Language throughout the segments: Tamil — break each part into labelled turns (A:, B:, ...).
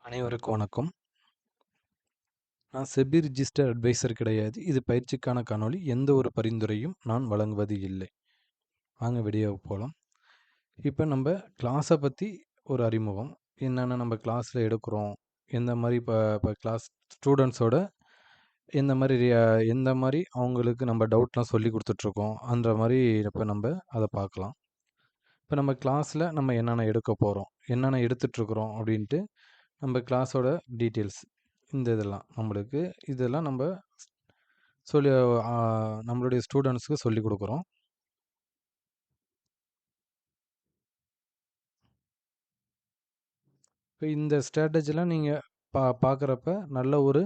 A: அனைவருக்கும் வணக்கம். நான் செபி ரிஜிஸ்டர் அட்வைசர் கிடையாது. இது பயிற்சிக்கான காணொளி. எந்த ஒரு பரிந்துரையும் நான் வழங்குவது இல்லை. வாங்க வீடியோவுக்கு போகலாம். இப்போ நம்ம கிளாஸை பற்றி ஒரு அறிமுகம். என்னென்ன நம்ம கிளாஸில் எடுக்கிறோம், எந்த மாதிரி இப்போ கிளாஸ் ஸ்டூடெண்ட்ஸோட எந்த மாதிரி அவங்களுக்கு நம்ம டவுட்லாம் சொல்லி கொடுத்துட்ருக்கோம் அந்த மாதிரி இப்போ நம்ம அதை பார்க்கலாம். இப்போ நம்ம கிளாஸில் நம்ம என்னென்ன எடுக்க போகிறோம், என்னென்ன எடுத்துட்ருக்குறோம் அப்படின்ட்டு நம்ம கிளாஸோட டீட்டெயில்ஸ் இதெல்லாம் நம்ம சொல்லி நம்மளுடைய ஸ்டூடெண்ட்ஸ்க்கு சொல்லிக் கொடுக்குறோம். இப்போ இந்த ஸ்ட்ராட்டஜிலாம் நீங்கள் பார்க்குறப்ப நல்ல ஒரு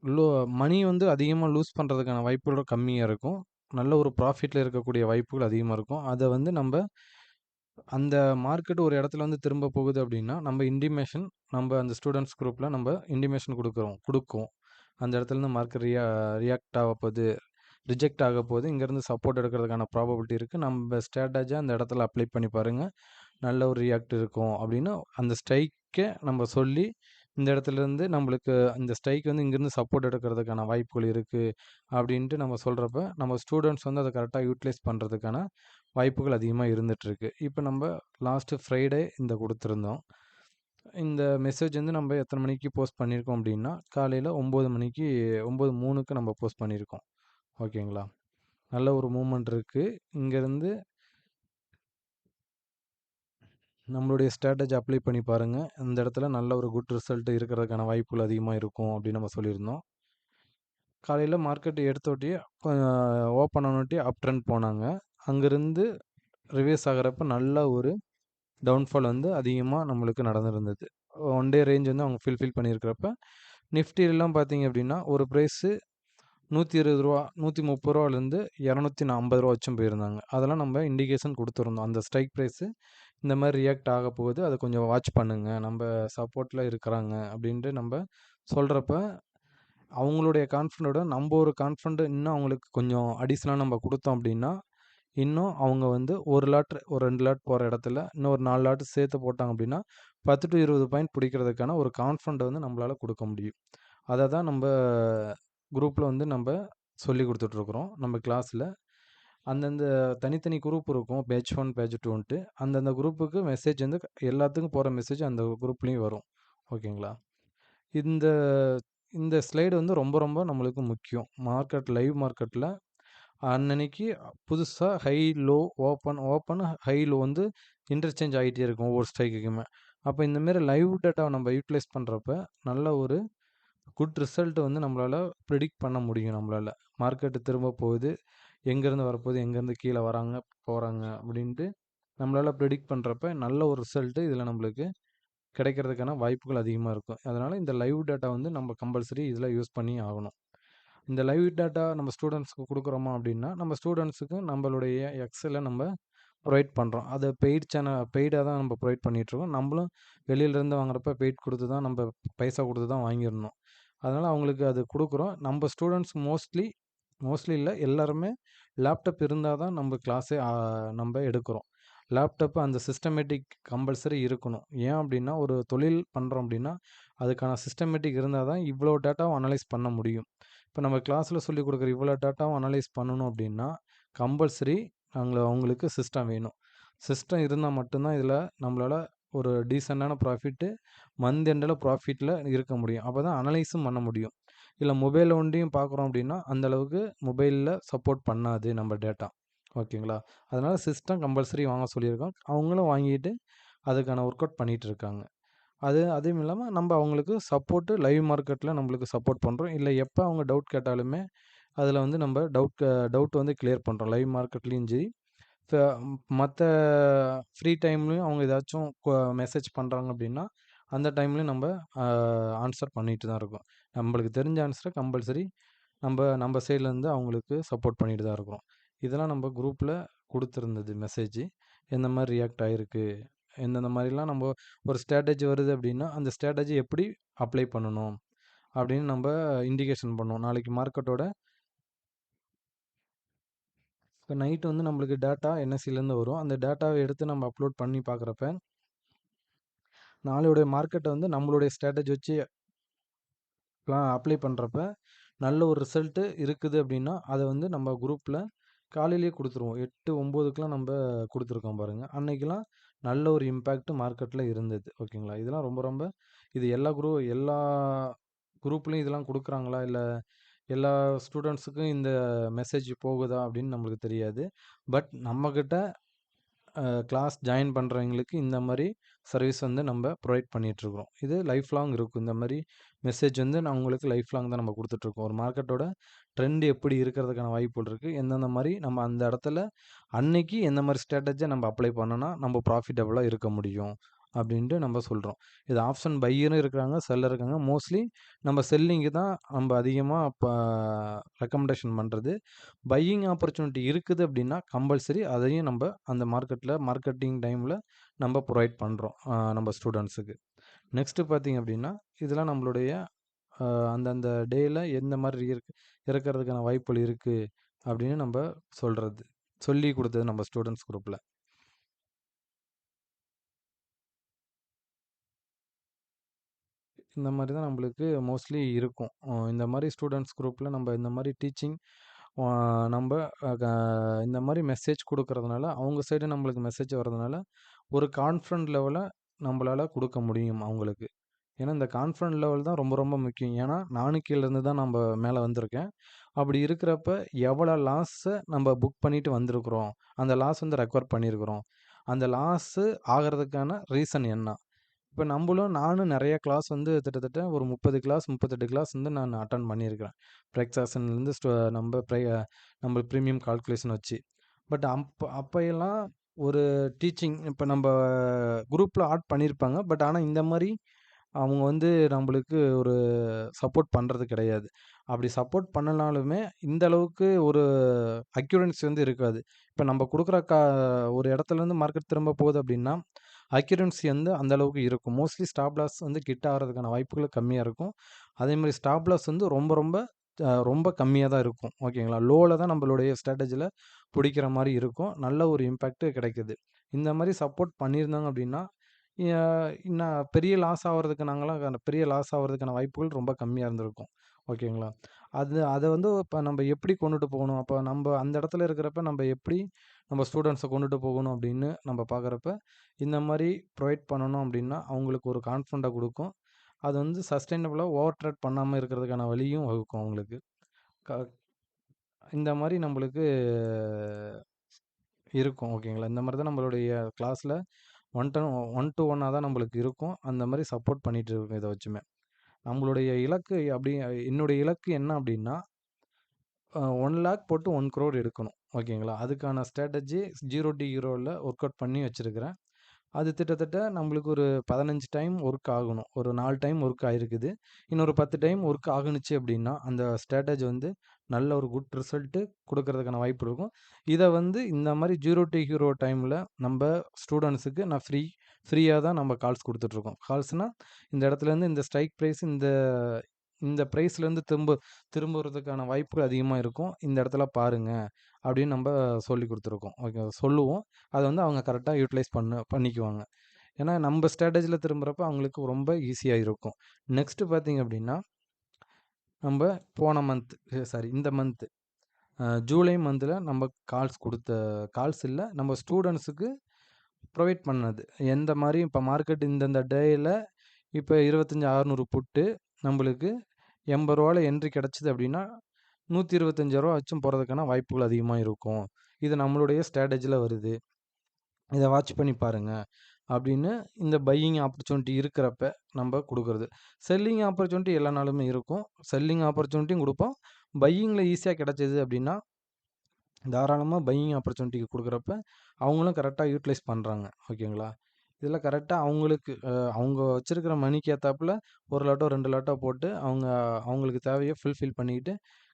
A: லோ மணி வந்து அதிகமாக லூஸ் பண்ணுறதுக்கான வாய்ப்புகள் கம்மியாக இருக்கும். நல்ல ஒரு ப்ராஃபிட்டில் இருக்கக்கூடிய வாய்ப்புகள் அதிகமாக இருக்கும். அதை வந்து நம்ம அந்த மார்க்கெட் ஒரு இடத்துல வந்து திரும்ப போகுது அப்படின்னா நம்ம அந்த ஸ்டூடெண்ட்ஸ் குரூப்பில் நம்ம இன்டிமேஷன் கொடுக்கும். அந்த இடத்துலேருந்து மார்க்கெட் ரியாக்ட் ஆக போகுது, ரிஜெக்ட் ஆக போகுது, இங்கேருந்து சப்போர்ட் எடுக்கிறதுக்கான ப்ராபபிலிட்டி இருக்குது, நம்ம ஸ்ட்ராட்டஜியாக அந்த இடத்துல அப்ளை பண்ணி பாருங்கள், நல்ல ஒரு ரியாக்ட் இருக்கும் அப்படின்னு அந்த ஸ்ட்ரைக்கை நம்ம சொல்லி இந்த இடத்துலேருந்து நம்மளுக்கு இந்த ஸ்ட்ரைக் வந்து இங்கேருந்து சப்போர்ட் எடுக்கிறதுக்கான வாய்ப்புகள் இருக்குது அப்படின்ட்டு நம்ம சொல்கிறப்ப நம்ம ஸ்டூடெண்ட்ஸ் வந்து அதை கரெக்டாக யூட்டிலைஸ் பண்ணுறதுக்கான வாய்ப்புகள் அதிகமாக இருந்துகிட்ருக்கு. இப்போ நம்ம லாஸ்ட்டு ஃப்ரைடே இந்த கொடுத்துருந்தோம். இந்த மெசேஜ் வந்து நம்ம எத்தனை மணிக்கு போஸ்ட் பண்ணியிருக்கோம் அப்படின்னா காலையில் 9:03க்கு நம்ம போஸ்ட் பண்ணியிருக்கோம். ஓகேங்களா? நல்ல ஒரு மூவ்மெண்ட் இருக்குது. இங்கேருந்து நம்மளுடைய ஸ்ட்ராட்டஜி அப்ளை பண்ணி பாருங்கள். இந்த இடத்துல நல்ல ஒரு குட் ரிசல்ட் இருக்கிறதுக்கான வாய்ப்புகள் அதிகமாக இருக்கும் அப்படின்னு நம்ம சொல்லியிருந்தோம். காலையில் மார்க்கெட் எடுத்தோட்டியே ஓப்பன் ஆனோட்டியே அப் ட்ரெண்ட் போனாங்க. அங்கேருந்து ரிவர்ஸ் ஆகிறப்ப நல்ல ஒரு டவுன்ஃபால் வந்து அதிகமாக நம்மளுக்கு நடந்திருந்தது. ஒன் டே ரேஞ்ச் வந்து அவங்க ஃபில்ஃபில் பண்ணியிருக்கிறப்ப நிஃப்டிலலாம் பார்த்தீங்க அப்படின்னா ஒரு ப்ரைஸு ரூ. 120 130லேருந்து ரூ. 250 வச்சும் போயிருந்தாங்க. அதெல்லாம் நம்ம இண்டிகேஷன் கொடுத்துருந்தோம். அந்த ஸ்ட்ரைக் ப்ரைஸு இந்த மாதிரி ரியாக்ட் ஆக போகுது, அதை கொஞ்சம் வாட்ச் பண்ணுங்க, நம்ம சப்போர்ட்டில் இருக்கிறாங்க அப்படின்ட்டு நம்ம சொல்கிறப்ப அவங்களுடைய கான்ஃபிடண்ட்டோட நம்ம ஒரு கான்ஃபிடண்ட் இன்னும் அவங்களுக்கு கொஞ்சம் அடிஷ்னலாக நம்ம கொடுத்தோம் அப்படின்னா இன்னும் அவங்க வந்து ஒரு 2 லாட் போகிற இடத்துல இன்னும் ஒரு 4 லாட் சேர்த்து போட்டாங்க அப்படின்னா 10 to 20 பாயிண்ட் பிடிக்கிறதுக்கான ஒரு கான்ஃபிடண்ட் வந்து நம்மளால் கொடுக்க முடியும். அதை தான் நம்ம குரூப்பில் வந்து நம்ம சொல்லி கொடுத்துட்ருக்குறோம் நம்ம கிளாஸில். அந்தந்த தனித்தனி குரூப் இருக்கும், பேட்ச் 1 பேட்ச் 2ன்ட்டு. அந்தந்த குரூப்புக்கு மெசேஜ் வந்து எல்லாத்துக்கும் போகிற மெசேஜ் அந்த குரூப்லேயும் வரும். ஓகேங்களா? இந்த இந்த ஸ்லைடு வந்து ரொம்ப ரொம்ப நம்மளுக்கு முக்கியம். லைவ் மார்க்கெட்டில் அன்னன்னைக்கு புதுசா high, low, open, high, low வந்து இன்டர்சேஞ்ச் ஆகிட்டே இருக்கும் ஒவ்வொரு ஸ்ட்ரைக்குக்குமே. அப்போ இந்தமாரி லைவ் டேட்டாவை நம்ம யூட்டிலைஸ் பண்ணுறப்ப நல்ல ஒரு குட் ரிசல்ட் வந்து நம்மளால் ப்ரிடிக்ட் பண்ண முடியும். நம்மளால் மார்க்கெட்டு திரும்ப போகுது, எங்கேருந்து வரப்போகுது, எங்கேருந்து கீழே வராங்க போகிறாங்க அப்படின்ட்டு நம்மளால் ப்ரிடிக்ட் பண்ணுறப்ப நல்ல ஒரு ரிசல்ட்டு இதில் நம்மளுக்கு கிடைக்கிறதுக்கான வாய்ப்புகள் அதிகமாக இருக்கும். அதனால் இந்த லைவ் டேட்டா வந்து நம்ம கம்பல்சரி இதில் யூஸ் பண்ணி ஆகணும். இந்த லைவ் டேட்டா நம்ம ஸ்டூடெண்ட்ஸ்க்கு கொடுக்குறோமா அப்படின்னா நம்ம ஸ்டூடெண்ட்ஸுக்கு நம்மளுடைய எக்ஸலை நம்ம ப்ரொவைட் பண்ணுறோம். அதை பெய்டாக தான் நம்ம ப்ரொவைட் பண்ணிகிட்ருக்கோம். நம்மளும் வெளியிலேருந்து வாங்குறப்ப பெய்ட் கொடுத்து தான் நம்ம பைசா கொடுத்து தான் வாங்கிடணும். அதனால் அவங்களுக்கு அது கொடுக்குறோம். நம்ம ஸ்டூடெண்ட்ஸ் மோஸ்ட்லி இல்லை, எல்லாருமே லேப்டாப் இருந்தால் தான் நம்ம கிளாஸே நம்ம எடுக்கிறோம். லேப்டாப்பு அந்த சிஸ்டமேட்டிக் கம்பல்சரி இருக்கணும். ஏன் அப்படின்னா ஒரு தொழில் பண்ணுறோம் அப்படின்னா அதுக்கான சிஸ்டமேட்டிக் இருந்தால் தான் இவ்வளோ டேட்டாவும் அனலைஸ் பண்ண முடியும். இப்போ நம்ம கிளாஸில் சொல்லிக் கொடுக்குற இவ்வளோ டேட்டாவும் அனலைஸ் பண்ணணும் அப்படின்னா கம்பல்சரி அவங்களுக்கு சிஸ்டம் வேணும். சிஸ்டம் இருந்தால் மட்டும்தான் இதில் நம்மளால் ஒரு டீசெண்டான ப்ராஃபிட்டு மந்த் எண்டில் ப்ராஃபிட்டில் இருக்க முடியும். அப்போ தான் அனலைஸும் பண்ண முடியும். இல்லை மொபைல் ஒண்டியும் பார்க்குறோம் அப்படின்னா அந்தளவுக்கு மொபைலில் சப்போர்ட் பண்ணாது நம்ம டேட்டா. ஓகேங்களா? அதனால் சிஸ்டம் கம்பல்சரி வாங்க சொல்லியிருக்கோம். அவங்களும் வாங்கிட்டு அதுக்கான ஒர்க் அவுட் பண்ணிகிட்டு இருக்காங்க. அதுவும் இல்லாமல் நம்ம அவங்களுக்கு சப்போர்ட்டு லைவ் மார்க்கெட்டில் நம்மளுக்கு சப்போர்ட் பண்ணுறோம். இல்லை எப்போ அவங்க டவுட் கேட்டாலுமே அதில் வந்து நம்ம டவுட் வந்து கிளியர் பண்ணுறோம். லைவ் மார்க்கெட்லேயும் சரி, ஃப மற்ற ஃப்ரீ டைம்லேயும் அவங்க ஏதாச்சும் மெசேஜ் பண்ணுறாங்க அப்படின்னா அந்த டைம்லேயும் நம்ம ஆன்சர் பண்ணிட்டு தான் இருக்கோம். நம்மளுக்கு தெரிஞ்ச ஆன்சரை கம்பல்சரி நம்ம சைட்லேருந்து அவங்களுக்கு சப்போர்ட் பண்ணிட்டு தான் இருக்கிறோம். இதெல்லாம் நம்ம குரூப்பில் கொடுத்துருந்தது மெசேஜ். எந்த மாதிரி ரியாக்ட் ஆகிருக்கு, எந்தெந்த மாதிரிலாம் நம்ம ஒரு ஸ்ட்ராட்டஜி வருது அப்படின்னா அந்த ஸ்ட்ராட்டஜி எப்படி அப்ளை பண்ணணும் அப்படின்னு நம்ம இண்டிகேஷன் பண்ணுவோம். நாளைக்கு மார்க்கெட்டோட இப்போ நைட்டு வந்து நம்மளுக்கு டேட்டா என்எஸ்சிலேருந்து வரும். அந்த டேட்டாவை எடுத்து நம்ம அப்லோட் பண்ணி பார்க்குறப்ப நாளையுடைய மார்க்கெட்டை வந்து நம்மளுடைய ஸ்ட்ராட்டஜி வச்சு அப்ளை பண்ணுறப்ப நல்ல ஒரு ரிசல்ட்டு இருக்குது அப்படின்னா அதை வந்து நம்ம குரூப்பில் காலையிலேயே கொடுத்துருவோம். 8, 9க்குலாம் நம்ம கொடுத்துருக்கோம் பாருங்கள். அன்னைக்கெல்லாம் நல்ல ஒரு இம்பேக்ட் மார்க்கெட்டில் இருந்தது. ஓகேங்களா? இதெல்லாம் ரொம்ப ரொம்ப இது எல்லா குரூப்லேயும் இதெல்லாம் கொடுக்குறாங்களா, இல்லை எல்லா ஸ்டூடெண்ட்ஸுக்கும் இந்த மெசேஜ் போகுதா அப்படின்னு நம்மளுக்கு தெரியாது. பட் நம்மக்கிட்ட கிளாஸ் ஜாயின் பண்ணுறவங்களுக்கு இந்த மாதிரி சர்வீஸ் வந்து நம்ம ப்ரொவைட் பண்ணிகிட்ருக்குறோம். இது லைஃப் லாங் இருக்கும். இந்த மாதிரி மெசேஜ் வந்து நான் உங்களுக்கு லைஃப் லாங் தான் நம்ம கொடுத்துட்ருக்கோம். ஒரு மார்க்கெட்டோட ட்ரெண்ட் எப்படி இருக்கிறதுக்கான வாய்ப்புகள் இருக்குது, எந்தெந்த மாதிரி நம்ம அந்த இடத்துல அன்னைக்கு எந்த மாதிரி ஸ்ட்ராட்டஜியை நம்ம அப்ளை பண்ணோன்னா நம்ம ப்ராஃபிட்டபுளாக இருக்க முடியும் அப்படின்ட்டு நம்ம சொல்கிறோம். இது ஆப்ஷன் பையரும் இருக்கிறாங்க, செல்லர் இருக்காங்க. மோஸ்ட்லி நம்ம செல்லிங்கு தான் நம்ம அதிகமாக இப்போ ரெக்கமெண்டேஷன் பண்ணுறது. பையிங் ஆப்பர்ச்சுனிட்டி இருக்குது அப்படின்னா கம்பல்சரி அதையும் நம்ம அந்த மார்க்கெட்டிங் டைமில் நம்ம ப்ரொவைட் பண்ணுறோம் நம்ம ஸ்டூடெண்ட்ஸுக்கு. நெக்ஸ்ட்டு பார்த்திங்க அப்படின்னா இதெல்லாம் நம்மளுடைய அந்தந்த டேயில் எந்த மாதிரி இருக்கிறதுக்கான வாய்ப்புகள் இருக்குது அப்படின்னு நம்ம சொல்லி கொடுத்தது நம்ம ஸ்டூடெண்ட்ஸ் குரூப்பில். இந்த மாதிரி தான் நம்மளுக்கு மோஸ்ட்லி இருக்கும். இந்த மாதிரி ஸ்டூடெண்ட்ஸ் குரூப்பில் நம்ம இந்த மாதிரி டீச்சிங் நம்ம இந்த மாதிரி மெசேஜ் கொடுக்கறதுனால அவங்க சைடு நம்மளுக்கு மெசேஜ் வர்றதுனால ஒரு கான்ஃபிடன்ட் லெவலை நம்மளால் கொடுக்க முடியும் அவங்களுக்கு. ஏன்னா இந்த கான்ஃபிடன்ட் லெவல் தான் ரொம்ப ரொம்ப முக்கியம். ஏன்னா நானும் கீழேருந்து தான் நம்ம மேலே வந்திருக்கேன். அப்படி இருக்கிறப்ப எவ்வளோ லாஸை நம்ம புக் பண்ணிட்டு வந்திருக்கிறோம், அந்த லாஸ் வந்து ரெக்கவர் பண்ணியிருக்கிறோம், அந்த லாஸு ஆகிறதுக்கான ரீசன் என்ன. இப்போ நானும் நிறைய கிளாஸ் வந்து கிட்டத்தட்ட ஒரு 30 கிளாஸ் 38 கிளாஸ் வந்து நான் அட்டன் பண்ணியிருக்கிறேன். ப்ரெக்ஸாஷன்லேருந்து நம்ம ப்ரீமியம் கால்குலேஷன் வச்சு. பட் அப்போயெல்லாம் ஒரு டீச்சிங் இப்போ நம்ம குரூப்பில் ஆட் பண்ணியிருப்பாங்க. பட் ஆனால் இந்த மாதிரி அவங்க வந்து நம்மளுக்கு ஒரு சப்போர்ட் பண்ணுறது கிடையாது. அப்படி சப்போர்ட் பண்ணனாலுமே இந்த அளவுக்கு ஒரு அக்யூரன்சி வந்து இருக்காது. இப்போ நம்ம கொடுக்குற ஒரு இடத்துலேருந்து மார்க்கெட் திரும்ப போகுது அப்படின்னா அக்யூரன்சி வந்து அந்த அளவுக்கு இருக்கும். மோஸ்ட்லி ஸ்டாப் லாஸ் வந்து கிட்ட ஆகிறதுக்கான வாய்ப்புகள் கம்மியாக இருக்கும். அதே மாதிரி ஸ்டாப் லாஸ் வந்து ரொம்ப ரொம்ப ரொம்ப கம்மியாக தான் இருக்கும். ஓகேங்களா? லோவில் தான் நம்மளுடைய ஸ்ட்ராட்டஜியில் பிடிக்கிற மாதிரி இருக்கும். நல்ல ஒரு இம்பேக்ட்டு கிடைக்குது. இந்த மாதிரி சப்போர்ட் பண்ணியிருந்தாங்க அப்படின்னா இன்னும் பெரிய லாஸ் ஆகிறதுக்கு பெரிய லாஸ் ஆகிறதுக்கான வாய்ப்புகள் ரொம்ப கம்மியாக இருந்திருக்கும். ஓகேங்களா? அதை வந்து இப்போ நம்ம எப்படி கொண்டுட்டு போகணும், அப்போ நம்ம அந்த இடத்துல இருக்கிறப்ப நம்ம எப்படி நம்ம ஸ்டூடெண்ட்ஸை கொண்டுட்டு போகணும் அப்படின்னு நம்ம பார்க்குறப்ப இந்த மாதிரி ப்ரொவைட் பண்ணணும் அப்படின்னா அவங்களுக்கு ஒரு கான்ஃபிடண்ட்டை கொடுக்கும். அது வந்து சஸ்டைனபிளாக ஓவர் ட்ரேட் பண்ணாமல் இருக்கிறதுக்கான வழியும் வகுக்கும் அவங்களுக்கு. க இந்த மாதிரி நம்மளுக்கு இருக்கும். ஓகேங்களா? இந்த மாதிரி தான் நம்மளுடைய கிளாஸில் 1-to-1 தான் நம்மளுக்கு இருக்கும். அந்த மாதிரி சப்போர்ட் பண்ணிகிட்டு இருக்கோம் இதை வச்சுமே. நம்மளுடைய இலக்கு என்னுடைய இலக்கு என்ன அப்படின்னா 1,00,000 போட்டு 1 crore எடுக்கணும். ஓகேங்களா? அதுக்கான ஸ்ட்ராட்டஜி 0 to ஹீரோவில் ஒர்க் அவுட் பண்ணி வச்சுருக்கிறேன். அது கிட்டத்தட்ட நம்மளுக்கு ஒரு 15 டைம் ஒர்க் ஆகணும். ஒரு 4 டைம் ஒர்க் ஆகிருக்குது. இன்னொரு 10 டைம் ஒர்க் ஆகுனுச்சு அப்படின்னா அந்த ஸ்ட்ராட்டஜி வந்து நல்ல ஒரு குட் ரிசல்ட்டு கொடுக்கறதுக்கான வாய்ப்பு இருக்கும். இதை வந்து இந்த மாதிரி 0 to ஹீரோ டைமில் நம்ம ஸ்டூடெண்ட்ஸுக்கு நான் ஃப்ரீயாக தான் நம்ம கால்ஸ் கொடுத்துட்ருக்கோம். கால்ஸ்னால் இந்த இடத்துலேருந்து இந்த ஸ்ட்ரைக் ப்ரைஸ் இந்த இந்த ப்ரைஸ்லேருந்து திரும்புறதுக்கான வாய்ப்புகள் அதிகமாக இருக்கும். இந்த இடத்துல பாருங்கள் அப்படின்னு நம்ம சொல்லி கொடுத்துருக்கோம். ஓகே, சொல்லுவோம். அதை வந்து அவங்க கரெக்டாக யூட்டிலைஸ் பண்ணிக்குவாங்க. ஏன்னா நம்ம ஸ்ட்ராட்டஜியில் திரும்புகிறப்ப அவங்களுக்கு ரொம்ப ஈஸியாக இருக்கும். நெக்ஸ்ட்டு பார்த்திங்க அப்படின்னா நம்ம இந்த மந்த்து ஜூலை மந்தில் நம்ம கால்ஸ் இல்லை, நம்ம ஸ்டூடெண்ட்ஸுக்கு ப்ரொவைட் பண்ணது எந்த மாதிரி இப்போ மார்க்கெட் இந்தந்த டேயில் இப்போ 25,600 புட்டு நம்மளுக்கு ரூ. 80 என்ட்ரி கிடச்சிது அப்படின்னா ரூ. 125 வச்சும் போகிறதுக்கான வாய்ப்புகள் அதிகமாக இருக்கும். இது நம்மளுடைய ஸ்ட்ராட்டஜியில் வருது, இதை வாட்ச் பண்ணி பாருங்கள் அப்படின்னு இந்த பையிங் ஆப்பர்ச்சுனிட்டி இருக்கிறப்ப நம்ம கொடுக்குறது. செல்லிங் ஆப்பர்ச்சுனிட்டி எல்லா நாளுமே இருக்கும். செல்லிங் ஆப்பர்ச்சுனிட்டியும் கொடுப்போம். பையிங்கில் ஈஸியாக கிடச்சிது அப்படின்னா தாராளமாக பையிங் ஆப்பர்ச்சுனிட்டிக்கு கொடுக்குறப்ப அவங்களும் கரெக்டாக யூட்டிலைஸ் பண்ணுறாங்க. ஓகேங்களா? இதில் கரெக்டாக அவங்க வச்சுருக்கிற மணிக்கு ஏற்றாப்புல 1 லாட்டோ 2 லாட்டோ போட்டு அவங்களுக்கு தேவையை ஃபுல்ஃபில் பண்ணிக்கிட்டு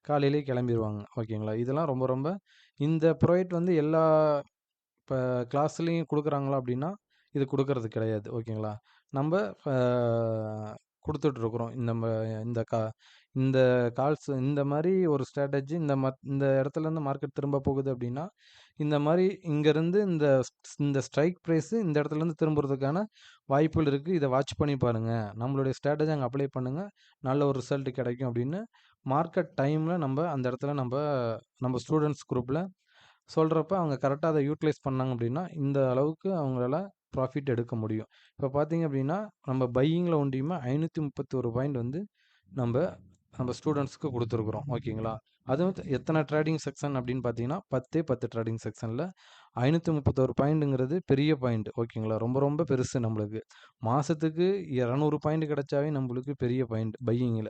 A: காலையிலேயே கிளம்பிடுவாங்க. ஓகேங்களா? இதெல்லாம் ரொம்ப ரொம்ப இந்த ப்ரொவைட் வந்து எல்லா இப்போ கிளாஸ்லேயும் கொடுக்குறாங்களா அப்படின்னா இது கொடுக்கறது கிடையாது. ஓகேங்களா? நம்ம குடுத்துட்ருக்குறோம். இந்த கா இந்த கால்ஸ் இந்த மாரி ஒரு ஸ்ட்ராட்டஜி இந்த இடத்துலேருந்து மார்க்கெட் திரும்ப போகுது அப்டின்னா, இந்த மாரி இங்கேருந்து இந்த ஸ்ட்ரைக் ப்ரைஸு இந்த இடத்துலேருந்து திரும்புறதுக்கான வாய்ப்புகள் இருக்கு. இத வாட்ச் பண்ணி பாருங்க. நம்மளுடைய ஸ்ட்ராட்டஜி அங்க அப்ளை பண்ணுங்க. நல்ல ஒரு ரிசல்ட் கிடைக்கும் அப்டின்னு மார்க்கெட் டைம்ல அந்த இடத்துல நம்ம ஸ்டூடண்ட்ஸ் குரூப்ல சொல்றப்ப அவங்க கரெக்ட்டா அத யூட்டிலைஸ் பண்ணாங்க அப்டின்னா, இந்த அளவுக்கு அவங்களால ப்ராஃபிட் எடுக்க முடியும். இப்ப பார்த்தீங்க அப்டின்னா, நம்ம பையிங்ல ஒண்டியுமே 531 பாயிண்ட் வந்து நம்ப நம்ம ஸ்டூடண்ட்ஸ்க்கு குடுத்துருக்குறோம். ஓகேங்களா? அதுவும் எத்தன ட்ரேடிங் செக்ஷன் அப்டின்னு பார்த்தீங்கன்னா, 10ஏ 10 ட்ரேடிங் செக்ஷன்ல 531 பாயிண்ட்ங்கிறது பெரிய பாயிண்ட். ஓகேங்களா? ரொம்ப ரொம்ப பெருசு நம்மளுக்கு. மாசத்துக்கு 200 பாயிண்ட் கிடைச்சாவே நம்மளுக்கு பெரிய பாயிண்ட் பையிங்ல.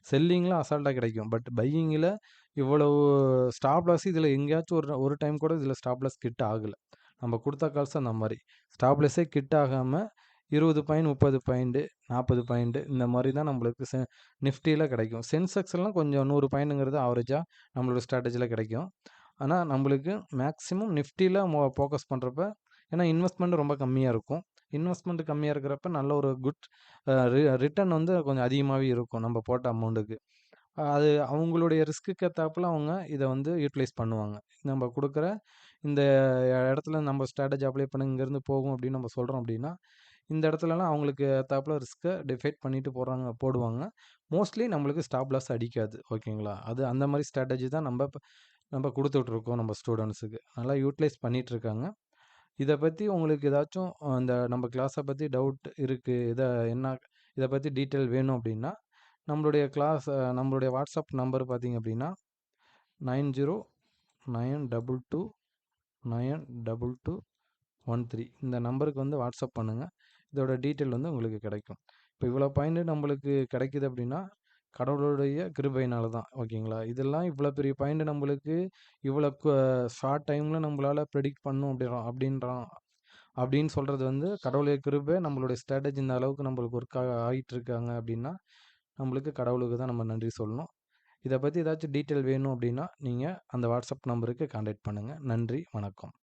A: செல்லிங்ல அசால்ட்டா கிடைக்கும். பட் பையிங்ல இவ்வளவு ஸ்டாப் லாஸ் இதில எங்கேயாச்சும் ஒரு ஒரு டைம் கூட இதில ஸ்டாப் லாஸ் கிட் ஆகல. நம்ம குடுத்த கால்ஸ் அந்த மாரி. ஸ்டாப் லாஸே கிட் ஆகாம 20 பாயிண்ட், 30 பாயிண்ட், 40 பாயிண்ட் இந்த மாரி தான் நம்மளுக்கு நிஃப்டில கிடைக்கும். சென்செக்ஸ்லாம் கொஞ்சம் 100 பாயிண்ட்ங்கிறது ஆவரேஜா நம்மளோட ஸ்ட்ராட்டஜில கிடைக்கும். ஆனா, நம்மளுக்கு மேக்ஸிமம் நிஃப்டில ஃபோக்கஸ் பண்றப்ப ஏன்னா இன்வெஸ்ட்மெண்ட் ரொம்ப கம்மியா இருக்கும். இன்வெஸ்ட்மெண்ட் கம்மியா இருக்கிறப்ப நல்ல ஒரு குட் ரிட்டர்ன் வந்து கொஞ்சம் அதிகமாவே இருக்கும் நம்ம போட்ட அமௌண்ட்டுக்கு. அது அவங்களுடைய ரிஸ்க்குக்கு ஏத்தாப்புல அவங்க இத வந்து யூட்டிலைஸ் பண்ணுவாங்க. நம்ம குடுக்குற இந்த இடத்துல நம்ம ஸ்ட்ராட்டஜி அப்ளை பண்ணுங்க, இங்கேருந்து போகும் அப்படின்னு நம்ம சொல்றோம் அப்படின்னா, இந்த இடத்துலலாம் அவங்களுக்கு ஏத்தாப்புல ரிஸ்க்க டிஃபைட் பண்ணிட்டு போடுவாங்க. மோஸ்ட்லி நம்மளுக்கு ஸ்டாப் லாஸ் அடிக்காது. ஓகேங்களா? அது அந்த மாரி ஸ்ட்ராட்டஜி தான் நம்ம குடுத்துட்ருக்கோம் நம்ம ஸ்டூடண்ட்ஸுக்கு. நல்லா யூட்டிலைஸ் பண்ணிட்டுருக்காங்க. இத பத்தி உங்களுக்கு ஏதாச்சும் அந்த நம்ம கிளாஸ பத்தி டவுட் இருக்கு. இத பத்தி டீட்டெயில் வேணும் அப்படின்னா, நம்மளுடைய வாட்ஸ்அப் நம்பர் பார்த்தீங்க அப்படின்னா, 9092292213 இந்த நம்பருக்கு வந்து வாட்ஸ்அப் பண்ணுங்க. இதோட டீட்டெயில் வந்து உங்களுக்கு கிடைக்கும். இப்போ இவ்வளோ பாயிண்ட் நம்மளுக்கு கிடைக்குது அப்படின்னா, கடவுளுடைய கிருபையினால தான். ஓகேங்களா? இதெல்லாம் இவ்வளோ பெரிய பாயிண்ட் நம்மளுக்கு இவ்வளோ ஷார்ட் டைம்ல நம்மளால பிரெடிக்ட் பண்ணும் அப்படின்னு சொல்றது வந்து கடவுளுடைய கிருபை. நம்மளுடைய ஸ்ட்ராட்டஜி இந்த அளவுக்கு நம்மளுக்கு ஒர்க் ஆகிட்டு இருக்காங்க அப்படின்னா, நம்மளுக்கு கடவுளுக்கு தான் நம்ம நன்றி சொல்லணும். இத பத்தி ஏதாச்சும் டீட்டெயில் வேணும் அப்படின்னா, நீங்க அந்த வாட்ஸ்அப் நம்பருக்கு கான்டாக்ட் பண்ணுங்க. நன்றி, வணக்கம்.